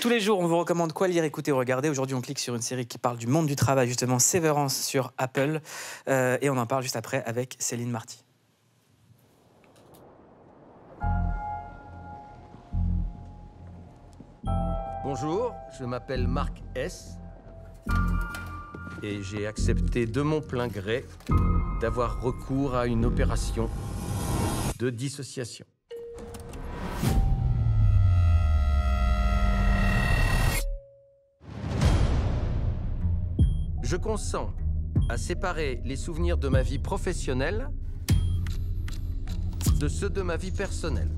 Tous les jours, on vous recommande quoi lire, écouter ou regarder. Aujourd'hui, on clique sur une série qui parle du monde du travail, justement, Severance sur Apple. Et on en parle juste après avec Céline Marty. Bonjour, je m'appelle Marc S. Et j'ai accepté de mon plein gré d'avoir recours à une opération de dissociation. Je consens à séparer les souvenirs de ma vie professionnelle de ceux de ma vie personnelle.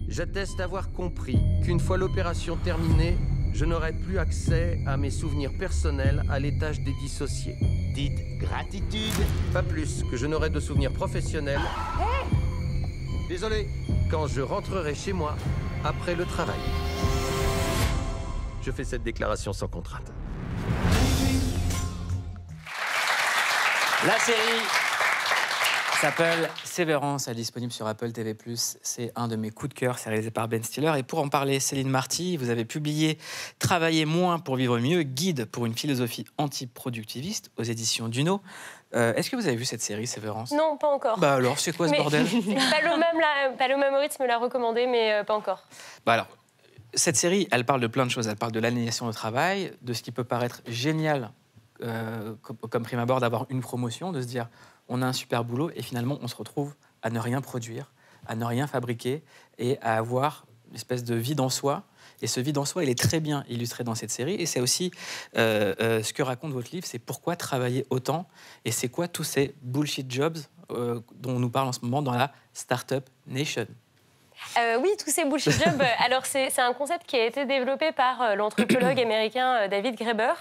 J'atteste avoir compris qu'une fois l'opération terminée, je n'aurai plus accès à mes souvenirs personnels à l'étage des dissociés. Dites gratitude. Pas plus que je n'aurai de souvenirs professionnels. Désolé. Quand je rentrerai chez moi après le travail. Je fais cette déclaration sans contrainte. La série s'appelle Severance, elle est disponible sur Apple TV+. C'est un de mes coups de cœur, c'est réalisé par Ben Stiller. Et pour en parler, Céline Marty, vous avez publié « Travailler moins pour vivre mieux, guide pour une philosophie antiproductiviste » aux éditions Duno. Est-ce que vous avez vu cette série, Severance? Non, pas encore. Bah alors, c'est quoi ce bordel? Pas le même rythme, l'a recommandé, mais pas encore. Bah alors, cette série, elle parle de plein de choses. Elle parle de l'aliénation au travail, de ce qui peut paraître génial comme prime abord d'avoir une promotion, de se dire on a un super boulot et finalement on se retrouve à ne rien produire, à ne rien fabriquer et à avoir une espèce de vide en soi. Et ce vide en soi, il est très bien illustré dans cette série. Et c'est aussi ce que raconte votre livre, c'est pourquoi travailler autant et c'est quoi tous ces bullshit jobs dont on nous parle en ce moment dans la Startup Nation. Oui, tous ces bullshit jobs. Alors, c'est un concept qui a été développé par l'anthropologue américain David Graeber,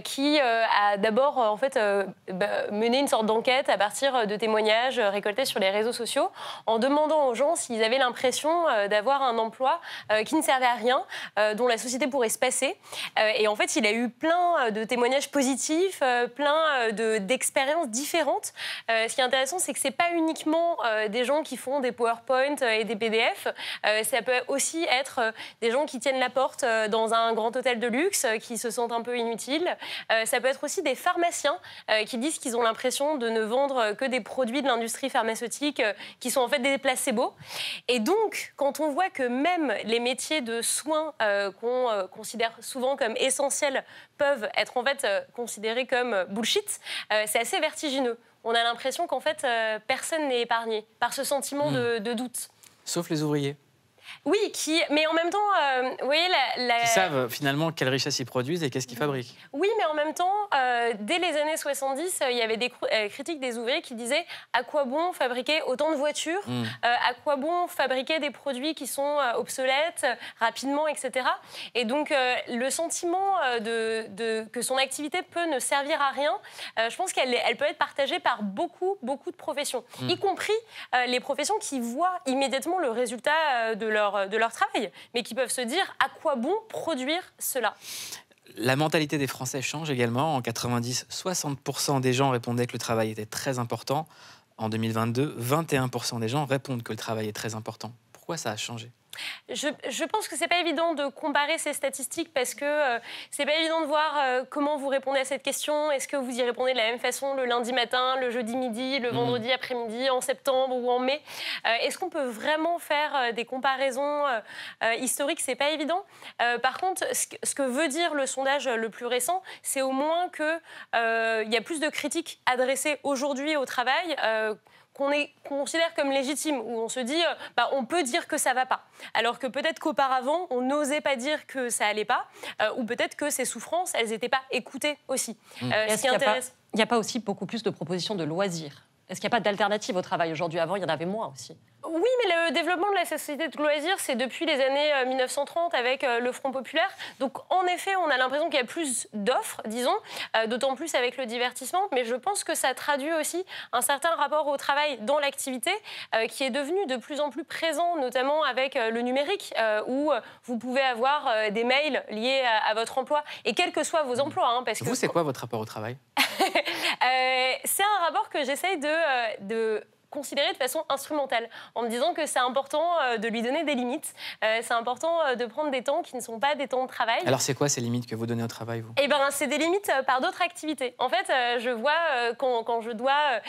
qui a d'abord en fait mené une sorte d'enquête à partir de témoignages récoltés sur les réseaux sociaux, en demandant aux gens s'ils avaient l'impression d'avoir un emploi qui ne servait à rien, dont la société pourrait se passer. Et en fait, il a eu plein de témoignages positifs, plein d'expériences différentes. Ce qui est intéressant, c'est que c'est pas uniquement des gens qui font des PowerPoint et des PDF. Ça peut aussi être des gens qui tiennent la porte dans un grand hôtel de luxe, qui se sentent un peu inutiles. Ça peut être aussi des pharmaciens qui disent qu'ils ont l'impression de ne vendre que des produits de l'industrie pharmaceutique qui sont en fait des placebos. Et donc, quand on voit que même les métiers de soins qu'on considère souvent comme essentiels peuvent être en fait considérés comme bullshit, c'est assez vertigineux. On a l'impression qu'en fait, personne n'est épargné par ce sentiment de doute. Sauf les ouvriers. Oui, mais en même temps, vous voyez, qui savent finalement quelle richesse ils produisent et qu'est-ce qu'ils fabriquent. Oui, mais en même temps, dès les années 70, il y avait des critiques des ouvriers qui disaient à quoi bon fabriquer autant de voitures, à quoi bon fabriquer des produits qui sont obsolètes rapidement, etc. Et donc, le sentiment que son activité peut ne servir à rien, je pense qu'elle peut être partagée par beaucoup de professions, y compris les professions qui voient immédiatement le résultat de leur travail, mais qui peuvent se dire à quoi bon produire cela. La mentalité des Français change également. En 90, 60% des gens répondaient que le travail était très important. En 2022, 21% des gens répondent que le travail est très important. Pourquoi ça a changé ? Je pense que c'est pas évident de comparer ces statistiques parce que c'est pas évident de voir comment vous répondez à cette question. Est-ce que vous y répondez de la même façon le lundi matin, le jeudi midi, le vendredi après-midi, en septembre ou en mai? Est-ce qu'on peut vraiment faire des comparaisons historiques? C'est pas évident. Par contre, ce que veut dire le sondage le plus récent, c'est au moins que il y a plus de critiques adressées aujourd'hui au travail qu'on considère comme légitime, où on se dit on peut dire que ça va pas. Alors que peut-être qu'auparavant, on n'osait pas dire que ça allait pas, ou peut-être que ces souffrances, elles n'étaient pas écoutées aussi. Est-ce qu'il n'y a pas aussi beaucoup plus de propositions de loisirs? Est-ce qu'il n'y a pas d'alternative au travail aujourd'hui? Avant, il y en avait moins aussi. Oui, mais le développement de la société de loisirs, c'est depuis les années 1930 avec le Front populaire. Donc, en effet, on a l'impression qu'il y a plus d'offres, disons, d'autant plus avec le divertissement. Mais je pense que ça traduit aussi un certain rapport au travail dans l'activité qui est devenu de plus en plus présent, notamment avec le numérique, où vous pouvez avoir des mails liés à votre emploi, et quels que soient vos emplois. Hein, parce vous, c'est quoi votre rapport au travail? C'est un rapport que j'essaye de considéré de façon instrumentale, en me disant que c'est important de lui donner des limites, c'est important de prendre des temps qui ne sont pas des temps de travail. Alors c'est quoi ces limites que vous donnez au travail, vous? Eh ben, c'est des limites par d'autres activités. En fait, je vois quand je dois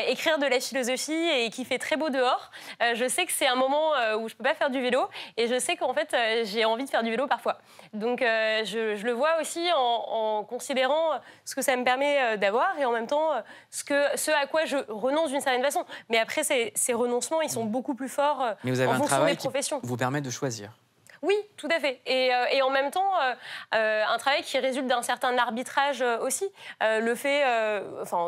écrire de la philosophie et qu'il fait très beau dehors, je sais que c'est un moment où je ne peux pas faire du vélo et je sais qu'en fait, j'ai envie de faire du vélo parfois. Donc, je le vois aussi en considérant ce que ça me permet d'avoir et en même temps ce à quoi je renonce d'une certaine façon. Mais après, ces renoncements, ils sont beaucoup plus forts Mais vous avez en un fonction travail des professions. qui vous permet de choisir. Oui, tout à fait. Et en même temps, un travail qui résulte d'un certain arbitrage aussi. Le fait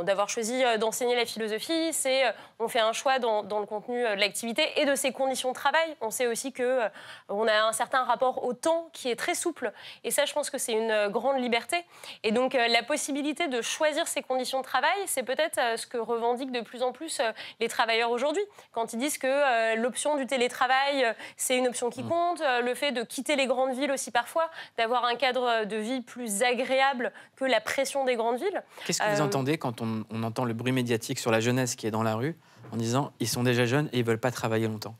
d'avoir choisi d'enseigner la philosophie, c'est on fait un choix dans le contenu de l'activité et de ses conditions de travail. On sait aussi qu'on a un certain rapport au temps qui est très souple. Et ça, je pense que c'est une grande liberté. Et donc, la possibilité de choisir ses conditions de travail, c'est peut-être ce que revendiquent de plus en plus les travailleurs aujourd'hui. Quand ils disent que l'option du télétravail, c'est une option qui compte, le fait de quitter les grandes villes aussi parfois, d'avoir un cadre de vie plus agréable que la pression des grandes villes. Qu'est-ce que vous entendez quand on entend le bruit médiatique sur la jeunesse qui est dans la rue en disant ils sont déjà jeunes et ils ne veulent pas travailler longtemps?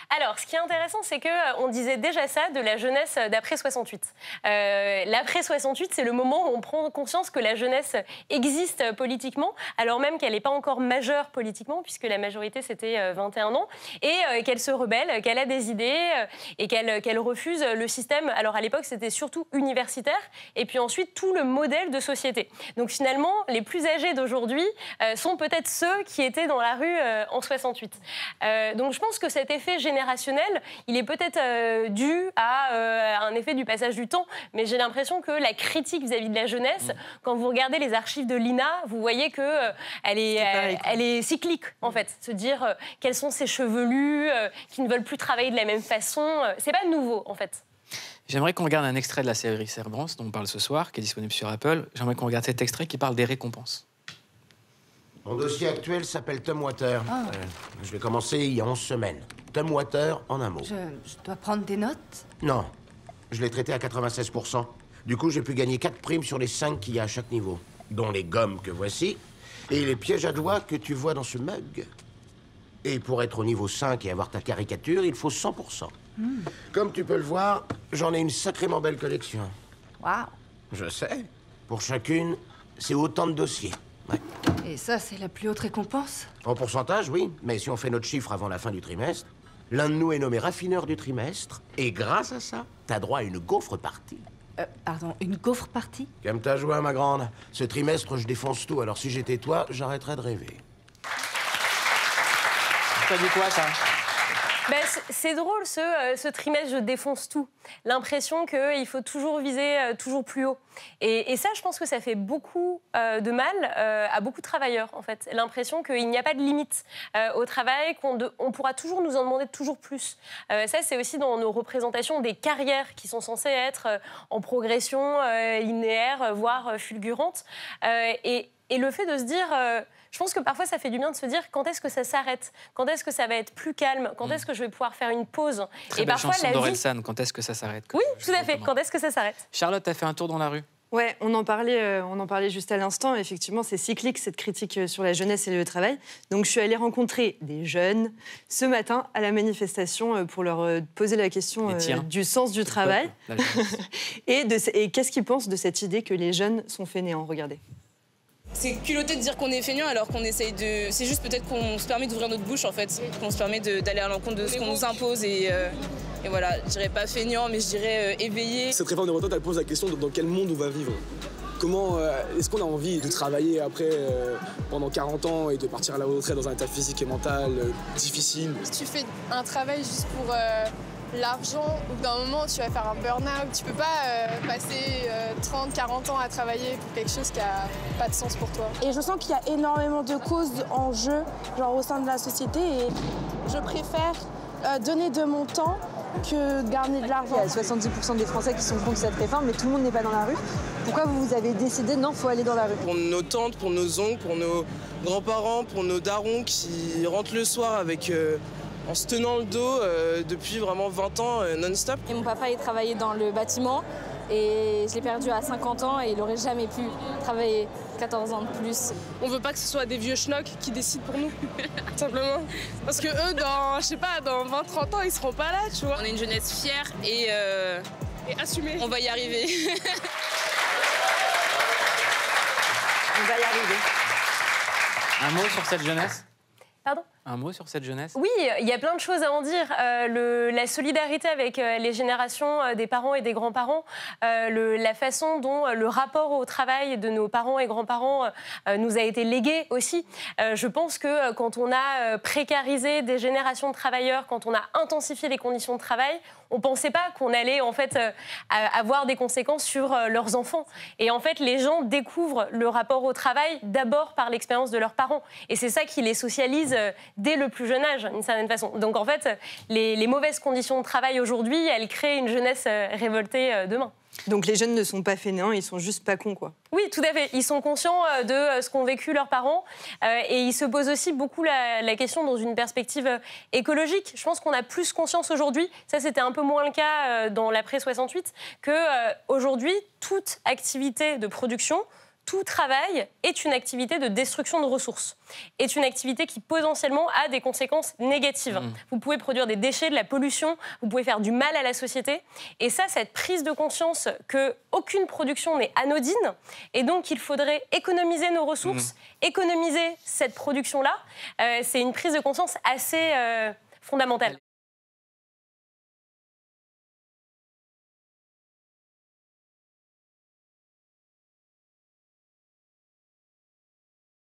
Alors, ce qui est intéressant, c'est qu'on disait déjà ça de la jeunesse d'après 68. L'après 68, c'est le moment où on prend conscience que la jeunesse existe politiquement, alors même qu'elle n'est pas encore majeure politiquement, puisque la majorité, c'était 21 ans, et qu'elle se rebelle, qu'elle a des idées, et qu'elle refuse le système. Alors, à l'époque, c'était surtout universitaire, et puis ensuite, tout le modèle de société. Donc, finalement, les plus âgés d'aujourd'hui sont peut-être ceux qui étaient dans la rue en 68. Donc, je pense que cet effet générationnel, il est peut-être dû à un effet du passage du temps, mais j'ai l'impression que la critique vis-à-vis de la jeunesse, quand vous regardez les archives de l'INA, vous voyez qu'elle elle est cyclique, en fait. Se dire quels sont ces chevelus qui ne veulent plus travailler de la même façon, c'est pas nouveau, en fait. J'aimerais qu'on regarde un extrait de la série Severance dont on parle ce soir, qui est disponible sur Apple. J'aimerais qu'on regarde cet extrait qui parle des récompenses. Mon dossier actuel s'appelle Tumwater. Je l'ai commencé il y a 11 semaines. Tumwater, en un mot. Je dois prendre des notes? Non, je l'ai traité à 96%. Du coup, j'ai pu gagner 4 primes sur les 5 qu'il y a à chaque niveau, dont les gommes que voici et les pièges à doigts que tu vois dans ce mug. Et pour être au niveau 5 et avoir ta caricature, il faut 100%. Comme tu peux le voir, j'en ai une sacrément belle collection. Waouh! Je sais. Pour chacune, c'est autant de dossiers. Ouais. Et ça, c'est la plus haute récompense? En pourcentage, oui. Mais si on fait notre chiffre avant la fin du trimestre, l'un de nous est nommé raffineur du trimestre. Et grâce à ça, t'as droit à une gaufre partie. Pardon, une gaufre partie? Comme ta joie, ma grande. Ce trimestre, je défonce tout. Alors si j'étais toi, j'arrêterais de rêver. Ça dit quoi, ça? Ben, c'est drôle, ce trimestre, je défonce tout. L'impression qu'il faut toujours viser toujours plus haut. Et ça, je pense que ça fait beaucoup de mal à beaucoup de travailleurs, en fait. L'impression qu'il n'y a pas de limite au travail, qu'on pourra toujours nous en demander toujours plus. Ça, c'est aussi dans nos représentations des carrières qui sont censées être en progression linéaire, voire fulgurante. Et le fait de se dire... je pense que parfois, ça fait du bien de se dire quand est-ce que ça s'arrête, quand est-ce que ça va être plus calme, quand est-ce que je vais pouvoir faire une pause. Très belle chanson d'Orelsan, quand est-ce que ça s'arrête? Oui, tout à fait, quand est-ce que ça s'arrête. Charlotte, t'as fait un tour dans la rue? Ouais, on en parlait juste à l'instant. Effectivement, c'est cyclique, cette critique sur la jeunesse et le travail. Donc, je suis allée rencontrer des jeunes ce matin à la manifestation pour leur poser la question du sens du travail. Et qu'est-ce qu'ils pensent de cette idée que les jeunes sont fainéants. Regardez. C'est culotté de dire qu'on est feignant alors qu'on essaye de... C'est juste peut-être qu'on se permet d'ouvrir notre bouche en fait, qu'on se permet d'aller à l'encontre de ce qu'on nous impose et voilà, je dirais pas feignant mais je dirais éveillé. Cette réforme des retraites, elle pose la question de dans quel monde on va vivre. Comment est-ce qu'on a envie de travailler après pendant 40 ans et de partir à la retraite dans un état physique et mental difficile? Si tu fais un travail juste pour l'argent, au bout d'un moment tu vas faire un burn-out. Tu peux pas passer 30-40 ans à travailler pour quelque chose qui a pas de sens pour toi. Et je sens qu'il y a énormément de causes en jeu, genre au sein de la société, et je préfère donner de mon temps que de garder de l'argent. Il y a 70% des Français qui sont contre cette réforme, mais tout le monde n'est pas dans la rue. Pourquoi vous avez décidé non, faut aller dans la rue? Pour nos tantes, pour nos oncles, pour nos grands-parents, pour nos darons qui rentrent le soir avec... en se tenant le dos depuis vraiment 20 ans non-stop. Et mon papa, il travaillait dans le bâtiment et je l'ai perdu à 50 ans et il n'aurait jamais pu travailler 14 ans de plus. On veut pas que ce soit des vieux schnocks qui décident pour nous, simplement. Parce que eux, dans, je sais pas, dans 20-30 ans, ils seront pas là, tu vois. On est une jeunesse fière et assumée. On va y arriver. On va y arriver. Un mot sur cette jeunesse? Pardon? Un mot sur cette jeunesse? Oui, il y a plein de choses à en dire. La solidarité avec les générations des parents et des grands-parents, la façon dont le rapport au travail de nos parents et grands-parents nous a été légué aussi. Je pense que quand on a précarisé des générations de travailleurs, quand on a intensifié les conditions de travail, on ne pensait pas qu'on allait en fait avoir des conséquences sur leurs enfants. Et en fait, les gens découvrent le rapport au travail d'abord par l'expérience de leurs parents. Et c'est ça qui les socialise dès le plus jeune âge, d'une certaine façon. Donc en fait, les mauvaises conditions de travail aujourd'hui, elles créent une jeunesse révoltée demain. Donc les jeunes ne sont pas fainéants, ils sont juste pas cons, quoi. Oui, tout à fait. Ils sont conscients de ce qu'ont vécu leurs parents et ils se posent aussi beaucoup la question dans une perspective écologique. Je pense qu'on a plus conscience aujourd'hui, ça c'était un peu moins le cas dans l'après-68, qu'aujourd'hui, toute activité de production, tout travail est une activité de destruction de ressources, est une activité qui potentiellement a des conséquences négatives. Vous pouvez produire des déchets, de la pollution, vous pouvez faire du mal à la société. Et ça, cette prise de conscience qu'aucune production n'est anodine et donc qu'il faudrait économiser nos ressources, économiser cette production-là, c'est une prise de conscience assez fondamentale.